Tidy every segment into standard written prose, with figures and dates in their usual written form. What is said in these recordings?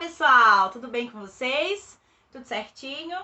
pessoal, tudo bem com vocês? Tudo certinho?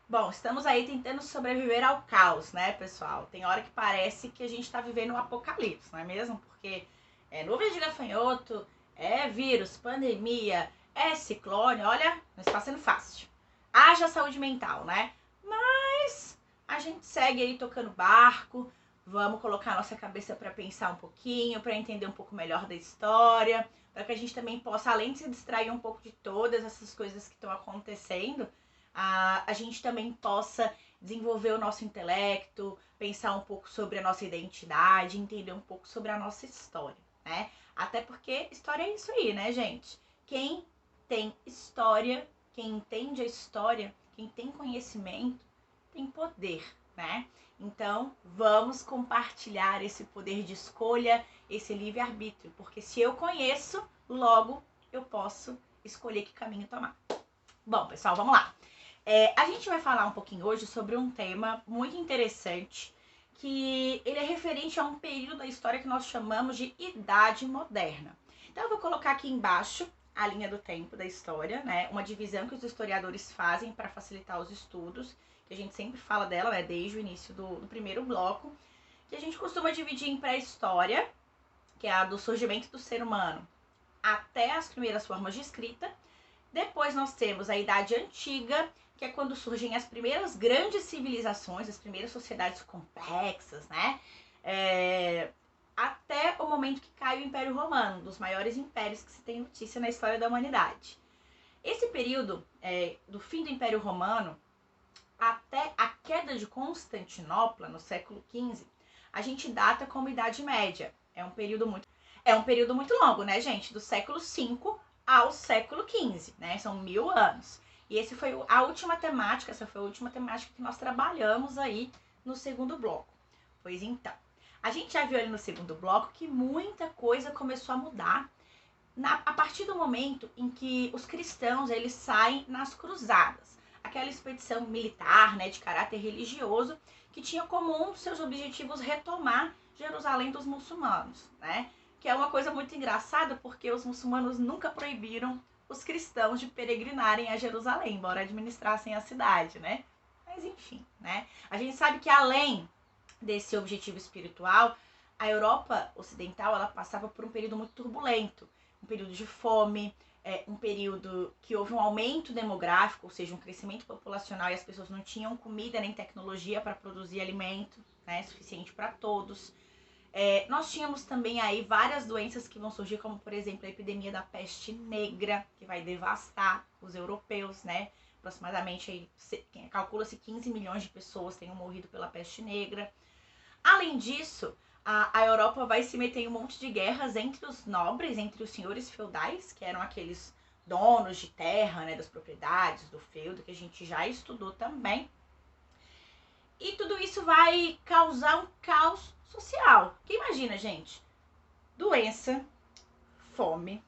Bom, estamos aí tentando sobreviver ao caos, né, pessoal? Tem hora que parece que a gente tá vivendo um apocalipse, não é mesmo? Porque é nuvem de gafanhoto, é vírus, pandemia, é ciclone, olha, não está sendo fácil. Haja saúde mental, né? Mas a gente segue aí tocando barco, vamos colocar a nossa cabeça para pensar um pouquinho, para entender um pouco melhor da história, para que a gente também possa, além de se distrair um pouco de todas essas coisas que estão acontecendo, a gente também possa desenvolver o nosso intelecto, pensar um pouco sobre a nossa identidade, entender um pouco sobre a nossa história, né? Até porque história é isso aí, né, gente? Quem tem história, quem entende a história, quem tem conhecimento, tem poder, né? Então, vamos compartilhar esse poder de escolha, esse livre-arbítrio, porque se eu conheço, logo eu posso escolher que caminho tomar. Bom, pessoal, vamos lá. A gente vai falar um pouquinho hoje sobre um tema muito interessante, que ele é referente a um período da história que nós chamamos de Idade Moderna. Então, eu vou colocar aqui embaixo a linha do tempo da história, né? Uma divisão que os historiadores fazem para facilitar os estudos, que a gente sempre fala dela, né? Desde o início do primeiro bloco, que a gente costuma dividir em pré-história, que é a do surgimento do ser humano, até as primeiras formas de escrita. Depois nós temos a Idade Antiga, que é quando surgem as primeiras grandes civilizações, as primeiras sociedades complexas, né? Até o momento que cai o Império Romano, um dos maiores impérios que se tem notícia na história da humanidade. Esse período do fim do Império Romano até a queda de Constantinopla, no século XV, a gente data como Idade Média. É um período muito longo, né, gente? Do século V ao século XV, né? São 1000 anos. E essa foi a última temática que nós trabalhamos aí no segundo bloco. Pois então, a gente já viu ali no segundo bloco que muita coisa começou a mudar a partir do momento em que os cristãos eles saem nas cruzadas. Aquela expedição militar, né, de caráter religioso, que tinha como um dos seus objetivos retomar Jerusalém dos muçulmanos, né? Que é uma coisa muito engraçada, porque os muçulmanos nunca proibiram os cristãos de peregrinarem a Jerusalém, embora administrassem a cidade, né? Mas enfim, né? A gente sabe que além desse objetivo espiritual, a Europa Ocidental ela passava por um período muito turbulento, um período de fome, um período que houve um aumento demográfico, ou seja, um crescimento populacional e as pessoas não tinham comida nem tecnologia para produzir alimento, né, suficiente para todos. Nós tínhamos também aí várias doenças que vão surgir, como por exemplo a epidemia da peste negra, que vai devastar os europeus, né? Aproximadamente, calcula-se 15 milhões de pessoas tenham morrido pela peste negra. Além disso, a Europa vai se meter em um monte de guerras entre os nobres, entre os senhores feudais, que eram aqueles donos de terra, né, das propriedades, do feudo, que a gente já estudou também. E tudo isso vai causar um caos social. Que imagina, gente, doença, fome,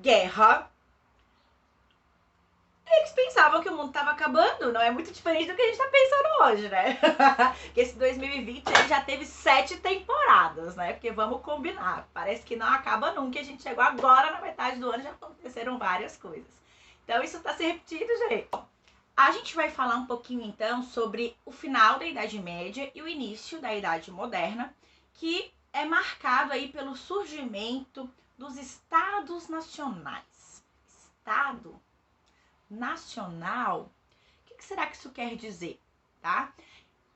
guerra. Eles pensavam que o mundo estava acabando, não é muito diferente do que a gente está pensando hoje, né? Que esse 2020 aí já teve 7 temporadas, né? Porque vamos combinar, parece que não acaba nunca, a gente chegou agora na metade do ano e já aconteceram várias coisas. Então isso está se repetindo, gente. A gente vai falar um pouquinho então sobre o final da Idade Média e o início da Idade Moderna, que é marcado aí pelo surgimento dos estados nacionais. Estado nacional, o que será que isso quer dizer, tá?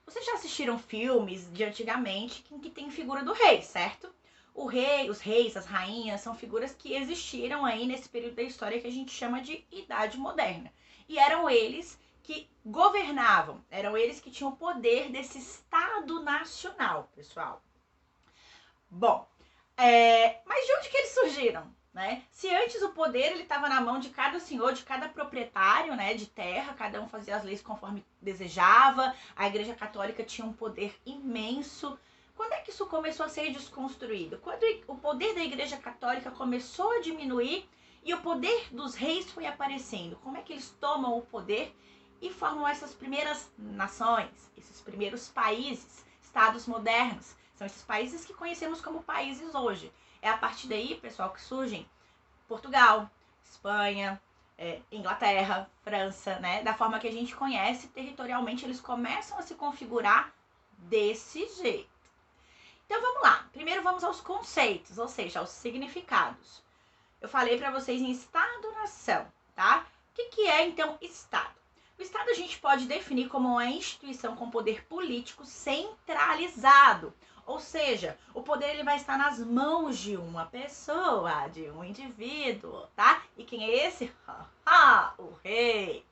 Vocês já assistiram filmes de antigamente em que tem figura do rei, certo? O rei, os reis, as rainhas são figuras que existiram aí nesse período da história que a gente chama de Idade Moderna. E eram eles que governavam, eram eles que tinham o poder desse Estado Nacional, pessoal. Bom, mas de onde que eles surgiram? Né? Se antes o poder estava na mão de cada senhor, de cada proprietário, né, de terra, cada um fazia as leis conforme desejava, a Igreja Católica tinha um poder imenso. Quando é que isso começou a ser desconstruído? Quando o poder da Igreja Católica começou a diminuir e o poder dos reis foi aparecendo. Como é que eles tomam o poder e formam essas primeiras nações, esses primeiros países, estados modernos? São esses países que conhecemos como países hoje. É a partir daí, pessoal, que surgem Portugal, Espanha, Inglaterra, França, né? Da forma que a gente conhece, territorialmente eles começam a se configurar desse jeito. Então vamos lá. Primeiro vamos aos conceitos, ou seja, aos significados. Eu falei para vocês em Estado-nação, tá? O que é então Estado? O Estado a gente pode definir como uma instituição com poder político centralizado. Ou seja, o poder ele vai estar nas mãos de uma pessoa, de um indivíduo, tá? E quem é esse? O rei.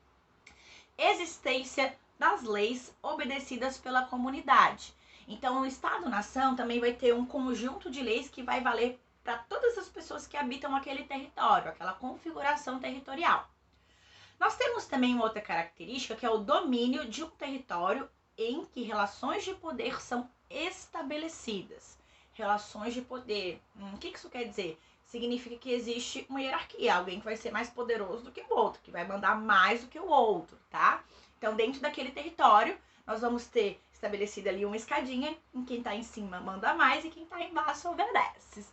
Existência das leis obedecidas pela comunidade. Então, o Estado-nação também vai ter um conjunto de leis que vai valer para todas as pessoas que habitam aquele território, aquela configuração territorial. Nós temos também uma outra característica que é o domínio de um território em que relações de poder são estabelecidas. Relações de poder. O que isso quer dizer? Significa que existe uma hierarquia, alguém que vai ser mais poderoso do que o outro, que vai mandar mais do que o outro, tá? Então, dentro daquele território, nós vamos ter estabelecida ali uma escadinha, em quem tá em cima manda mais e quem tá embaixo obedece.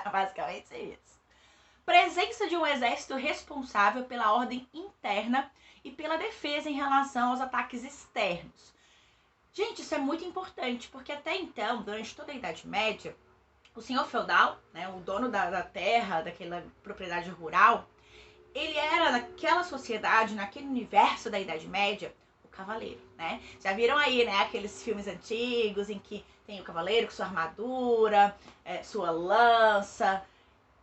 Basicamente isso. Presença de um exército responsável pela ordem interna e pela defesa em relação aos ataques externos. Gente, isso é muito importante, porque até então, durante toda a Idade Média, o senhor feudal, né, o dono da terra, daquela propriedade rural, ele era naquela sociedade, naquele universo da Idade Média, o cavaleiro, né? Já viram aí, né, aqueles filmes antigos em que tem o cavaleiro com sua armadura, sua lança,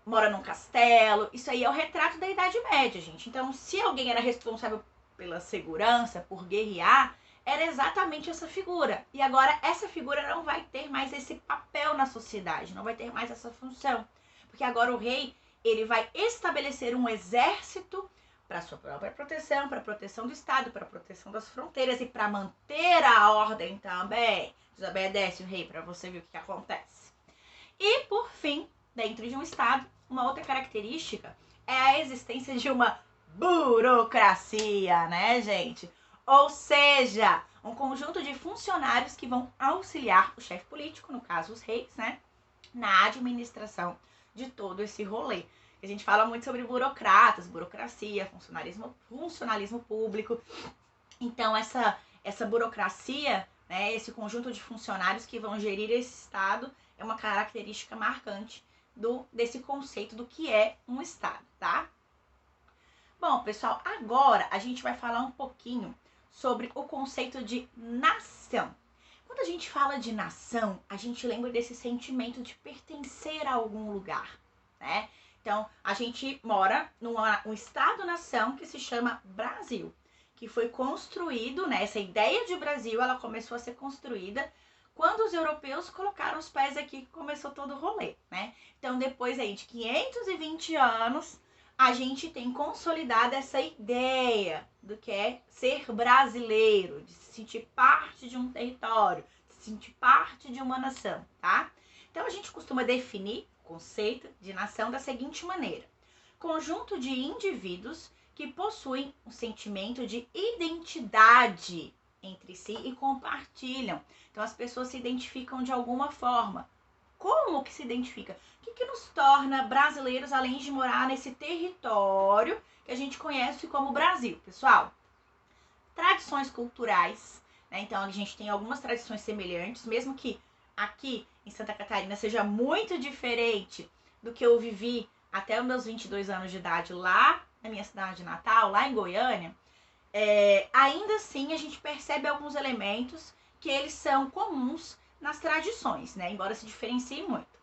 mora num castelo. Isso aí é o retrato da Idade Média, gente. Então, se alguém era responsável pela segurança, por guerrear, era exatamente essa figura. E agora essa figura não vai ter mais esse papel na sociedade, não vai ter mais essa função. Porque agora o rei, ele vai estabelecer um exército para sua própria proteção, para a proteção do Estado, para a proteção das fronteiras e para manter a ordem também. Desobedece o rei para você ver o que acontece. E, por fim, dentro de um Estado, uma outra característica é a existência de uma burocracia, né, gente? Ou seja, um conjunto de funcionários que vão auxiliar o chefe político, no caso os reis, né, na administração de todo esse rolê. A gente fala muito sobre burocratas, burocracia, funcionalismo público. Então, essa burocracia, né, esse conjunto de funcionários que vão gerir esse Estado é uma característica marcante desse conceito do que é um Estado, tá? Bom, pessoal, agora a gente vai falar um pouquinho sobre o conceito de nação. Quando a gente fala de nação, a gente lembra desse sentimento de pertencer a algum lugar, né? Então, a gente mora num Estado-nação que se chama Brasil, que foi construído, né? Essa ideia de Brasil, ela começou a ser construída quando os europeus colocaram os pés aqui, que começou todo o rolê, né? Então, depois aí de 520 anos, a gente tem consolidado essa ideia do que é ser brasileiro, de se sentir parte de um território, de se sentir parte de uma nação, tá? Então, a gente costuma definir o conceito de nação da seguinte maneira: conjunto de indivíduos que possuem um sentimento de identidade entre si e compartilham. Então, as pessoas se identificam de alguma forma. Como que se identifica? O que nos torna brasileiros, além de morar nesse território que a gente conhece como Brasil, pessoal? Tradições culturais, né? Então, a gente tem algumas tradições semelhantes, mesmo que aqui em Santa Catarina seja muito diferente do que eu vivi até os meus 22 anos de idade lá na minha cidade natal, lá em Goiânia. Ainda assim, a gente percebe alguns elementos que eles são comuns nas tradições, né? Embora se diferenciem muito.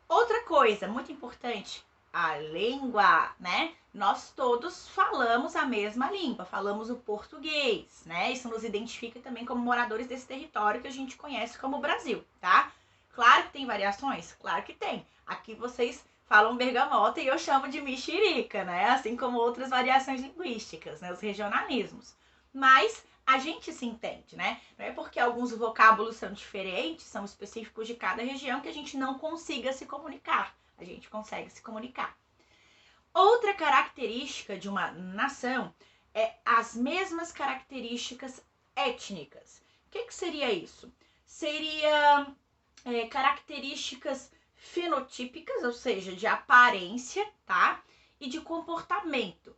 Outra coisa muito importante, a língua, né? Nós todos falamos a mesma língua, falamos o português, né? Isso nos identifica também como moradores desse território que a gente conhece como Brasil, tá? Claro que tem variações? Claro que tem. Aqui vocês falam bergamota e eu chamo de mexerica, né? Assim como outras variações linguísticas, né? Os regionalismos. Mas a gente se entende, né? Não é porque alguns vocábulos são diferentes, são específicos de cada região, que a gente não consiga se comunicar. A gente consegue se comunicar. Outra característica de uma nação é as mesmas características étnicas. O que seria isso? Seria características fenotípicas, ou seja, de aparência, tá? E de comportamento.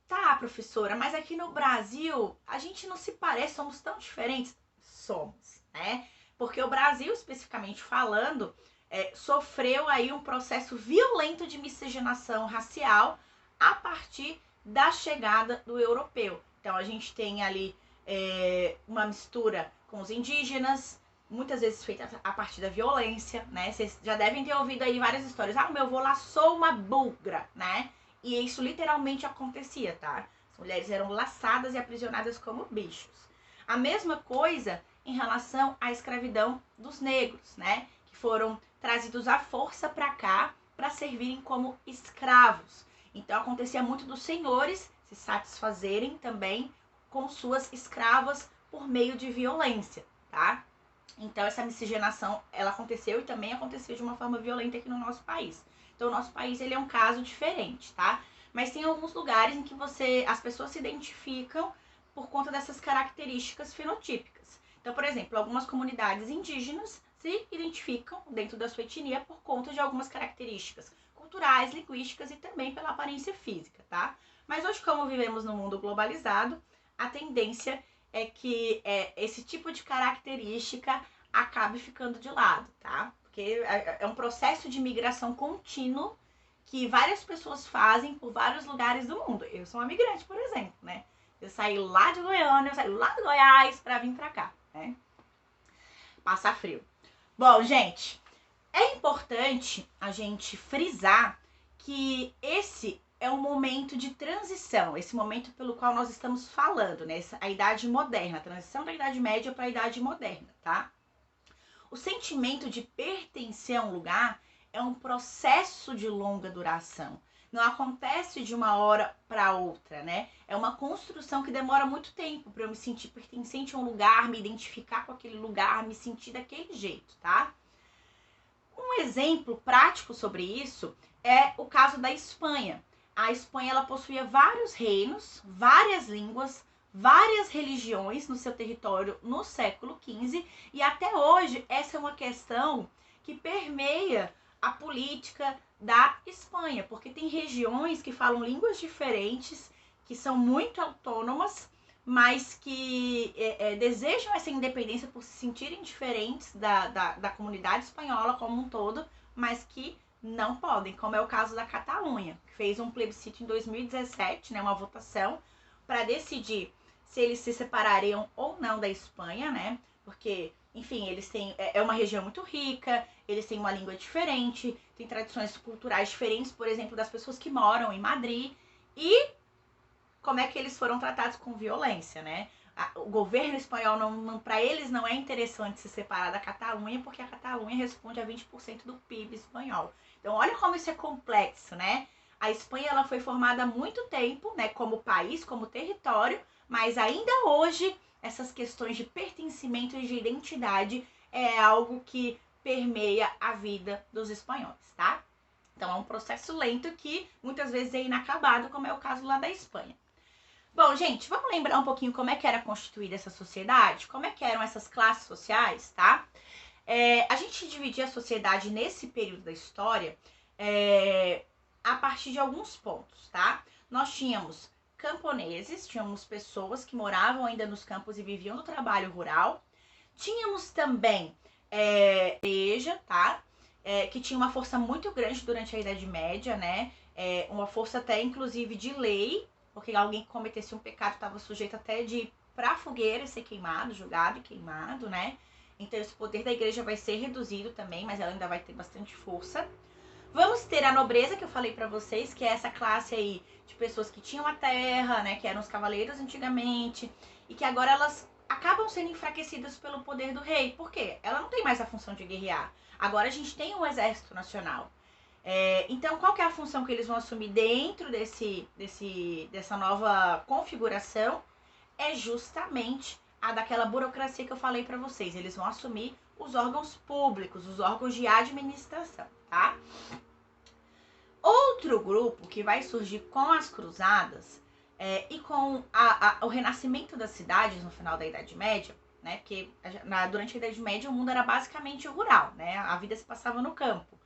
Tá, professora, mas aqui no Brasil a gente não se parece, somos tão diferentes. Somos, né? Porque o Brasil, especificamente falando, sofreu aí um processo violento de miscigenação racial a partir da chegada do europeu. Então a gente tem ali uma mistura com os indígenas, muitas vezes feita a partir da violência, né? Vocês já devem ter ouvido aí várias histórias. Ah, o meu avô laçou uma bugra, né? E isso literalmente acontecia, tá? As mulheres eram laçadas e aprisionadas como bichos. A mesma coisa em relação à escravidão dos negros, né? Que foram trazidos à força para cá para servirem como escravos. Então acontecia muito dos senhores se satisfazerem também com suas escravas por meio de violência, tá? Então essa miscigenação, ela aconteceu e também aconteceu de uma forma violenta aqui no nosso país. Então o nosso país, ele é um caso diferente, tá? Mas tem alguns lugares em que as pessoas se identificam por conta dessas características fenotípicas. Então, por exemplo, algumas comunidades indígenas se identificam dentro da sua etnia por conta de algumas características culturais, linguísticas e também pela aparência física, tá? Mas hoje, como vivemos num mundo globalizado, a tendência é que esse tipo de característica acabe ficando de lado, tá? Porque é um processo de migração contínuo que várias pessoas fazem por vários lugares do mundo. Eu sou uma migrante, por exemplo, né? Eu saí lá de Goiânia, eu saí lá do Goiás pra vir pra cá, né? Passar frio. Bom, gente, é importante a gente frisar que esse é um momento de transição, esse momento pelo qual nós estamos falando, né? A idade moderna, a transição da Idade Média para a Idade Moderna, tá? O sentimento de pertencer a um lugar é um processo de longa duração. Não acontece de uma hora para outra, né? É uma construção que demora muito tempo para eu me sentir pertencente a um lugar, me identificar com aquele lugar, me sentir daquele jeito, tá? Um exemplo prático sobre isso é o caso da Espanha. A Espanha, ela possuía vários reinos, várias línguas, várias religiões no seu território no século XV, e até hoje essa é uma questão que permeia a política da Espanha, porque tem regiões que falam línguas diferentes, que são muito autônomas, mas que desejam essa independência por se sentirem diferentes da comunidade espanhola como um todo, mas que não podem, como é o caso da Catalunha, que fez um plebiscito em 2017, né, uma votação, para decidir se eles se separariam ou não da Espanha, né? Porque, enfim, eles têm. É uma região muito rica, eles têm uma língua diferente, tem tradições culturais diferentes, por exemplo, das pessoas que moram em Madrid, e como é que eles foram tratados com violência, né? O governo espanhol, para eles, não é interessante se separar da Catalunha, porque a Catalunha responde a 20% do PIB espanhol. Então, olha como isso é complexo, né? A Espanha, ela foi formada há muito tempo, né, como país, como território, mas ainda hoje, essas questões de pertencimento e de identidade é algo que permeia a vida dos espanhóis, tá? Então, é um processo lento que muitas vezes é inacabado, como é o caso lá da Espanha. Bom, gente, vamos lembrar um pouquinho como é que era constituída essa sociedade? Como é que eram essas classes sociais, tá? A gente dividia a sociedade nesse período da história a partir de alguns pontos, tá? Nós tínhamos camponeses, tínhamos pessoas que moravam ainda nos campos e viviam do trabalho rural. Tínhamos também igreja, tá? Que tinha uma força muito grande durante a Idade Média, né? Uma força até, inclusive, de lei, porque alguém que cometesse um pecado estava sujeito até de ir pra fogueira e ser queimado, julgado e queimado, né? Então esse poder da igreja vai ser reduzido também, mas ela ainda vai ter bastante força. Vamos ter a nobreza, que eu falei pra vocês, que é essa classe aí de pessoas que tinham a terra, né? Que eram os cavaleiros antigamente, e que agora elas acabam sendo enfraquecidas pelo poder do rei. Por quê? Ela não tem mais a função de guerrear. Agora a gente tem um exército nacional. Então, qual que é a função que eles vão assumir dentro dessa nova configuração? É justamente a daquela burocracia que eu falei para vocês. Eles vão assumir os órgãos públicos, os órgãos de administração, tá? Outro grupo que vai surgir com as cruzadas e com o renascimento das cidades no final da Idade Média, né? Porque durante a Idade Média o mundo era basicamente rural, né? A vida se passava no campo.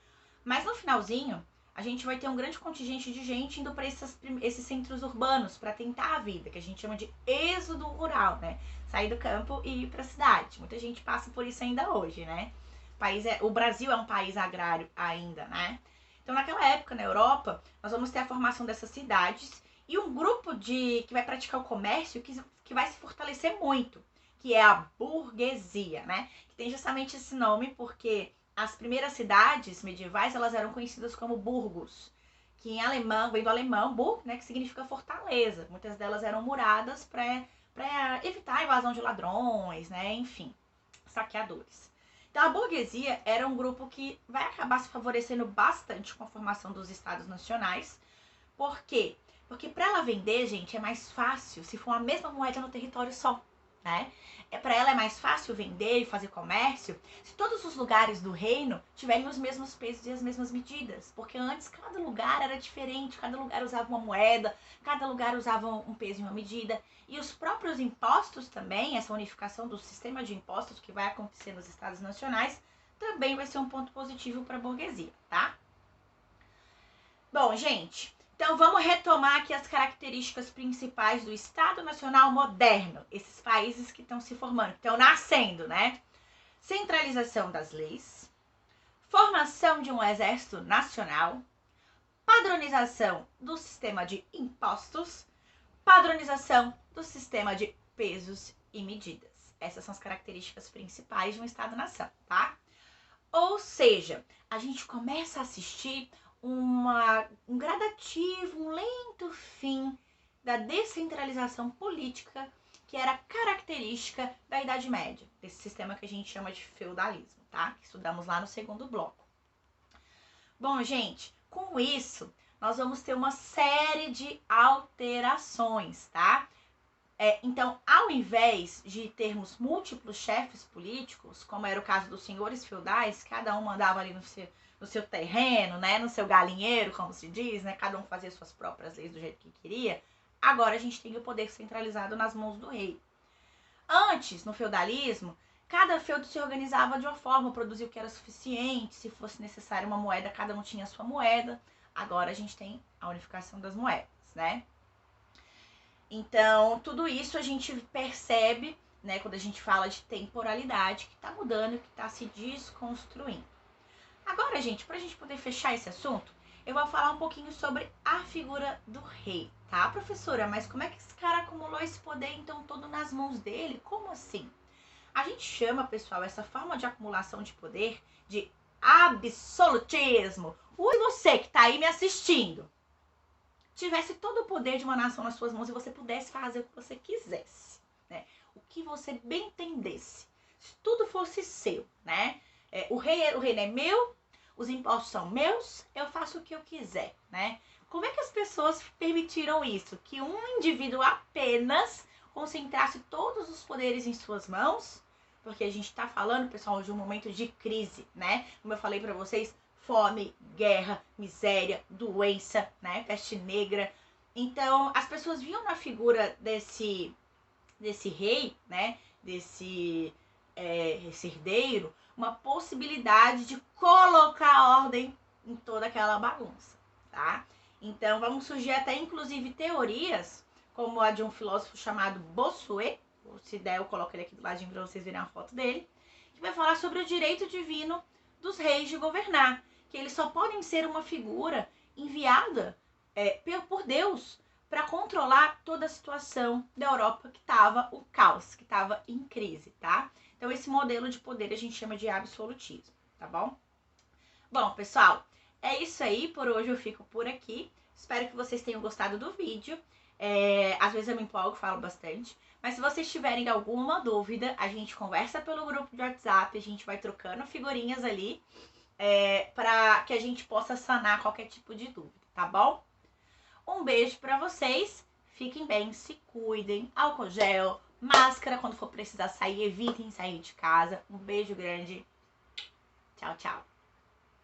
Mas no finalzinho, a gente vai ter um grande contingente de gente indo para esses centros urbanos para tentar a vida, que a gente chama de êxodo rural, né? Sair do campo e ir para a cidade. Muita gente passa por isso ainda hoje, né? O Brasil é um país agrário ainda, né? Então, naquela época, na Europa, nós vamos ter a formação dessas cidades e um grupo que vai praticar o comércio que vai se fortalecer muito, que é a burguesia, né? Que tem justamente esse nome porque as primeiras cidades medievais, elas eram conhecidas como burgos, que em alemão, vem do alemão, burg, né, que significa fortaleza. Muitas delas eram muradas para evitar a invasão de ladrões, né, enfim, saqueadores. Então a burguesia era um grupo que vai acabar se favorecendo bastante com a formação dos estados nacionais. Por quê? Porque para ela vender, gente, é mais fácil se for a mesma moeda no território só, né? Para ela é mais fácil vender e fazer comércio se todos os lugares do reino tiverem os mesmos pesos e as mesmas medidas. Porque antes cada lugar era diferente, cada lugar usava uma moeda, cada lugar usava um peso e uma medida. E os próprios impostos também, essa unificação do sistema de impostos que vai acontecer nos estados nacionais, também vai ser um ponto positivo para a burguesia, tá? Bom, gente, então vamos retomar aqui as características principais do Estado Nacional moderno, esses países que estão se formando, que estão nascendo, né? Centralização das leis, formação de um exército nacional, padronização do sistema de impostos, padronização do sistema de pesos e medidas. Essas são as características principais de um Estado-nação, tá? Ou seja, a gente começa a assistir um gradativo, um lento fim da descentralização política que era característica da Idade Média, desse sistema que a gente chama de feudalismo, tá? Que estudamos lá no segundo bloco. Bom, gente, com isso, nós vamos ter uma série de alterações, tá? Então, ao invés de termos múltiplos chefes políticos, como era o caso dos senhores feudais, cada um mandava ali no seu terreno, né, no seu galinheiro, como se diz, né, cada um fazia suas próprias leis do jeito que queria, agora a gente tem o poder centralizado nas mãos do rei. Antes, no feudalismo, cada feudo se organizava de uma forma, produzia o que era suficiente, se fosse necessário uma moeda, cada um tinha a sua moeda. Agora a gente tem a unificação das moedas, né? Então, tudo isso a gente percebe, né, quando a gente fala de temporalidade, que está mudando, que está se desconstruindo. Agora, gente, para a gente poder fechar esse assunto, eu vou falar um pouquinho sobre a figura do rei, tá, professora? Mas como é que esse cara acumulou esse poder, então, todo nas mãos dele? Como assim? A gente chama, pessoal, essa forma de acumulação de poder de absolutismo. Se você que está aí me assistindo tivesse todo o poder de uma nação nas suas mãos e você pudesse fazer o que você quisesse, né? O que você bem entendesse. Se tudo fosse seu, né? O reino é meu, os impostos são meus, eu faço o que eu quiser, né? Como é que as pessoas permitiram isso? Que um indivíduo apenas concentrasse todos os poderes em suas mãos? Porque a gente está falando, pessoal, de um momento de crise, né? Como eu falei para vocês, fome, guerra, miséria, doença, né? Peste negra. Então, as pessoas viam na figura desse rei, né? Desse herdeiro, uma possibilidade de colocar ordem em toda aquela bagunça, tá? Então, vamos surgir até, inclusive, teorias, como a de um filósofo chamado Bossuet, se der eu coloco ele aqui do ladinho para vocês verem a foto dele, que vai falar sobre o direito divino dos reis de governar, que eles só podem ser uma figura enviada por Deus para controlar toda a situação da Europa que estava o caos, que estava em crise, tá? Então esse modelo de poder a gente chama de absolutismo, tá bom? Bom, pessoal, é isso aí, por hoje eu fico por aqui. Espero que vocês tenham gostado do vídeo. Às vezes eu me empolgo, falo bastante. Mas se vocês tiverem alguma dúvida, a gente conversa pelo grupo de WhatsApp, a gente vai trocando figurinhas ali, para que a gente possa sanar qualquer tipo de dúvida, tá bom? Um beijo pra vocês, fiquem bem, se cuidem, álcool gel, máscara, quando for precisar sair, evitem sair de casa. Um beijo grande, tchau, tchau.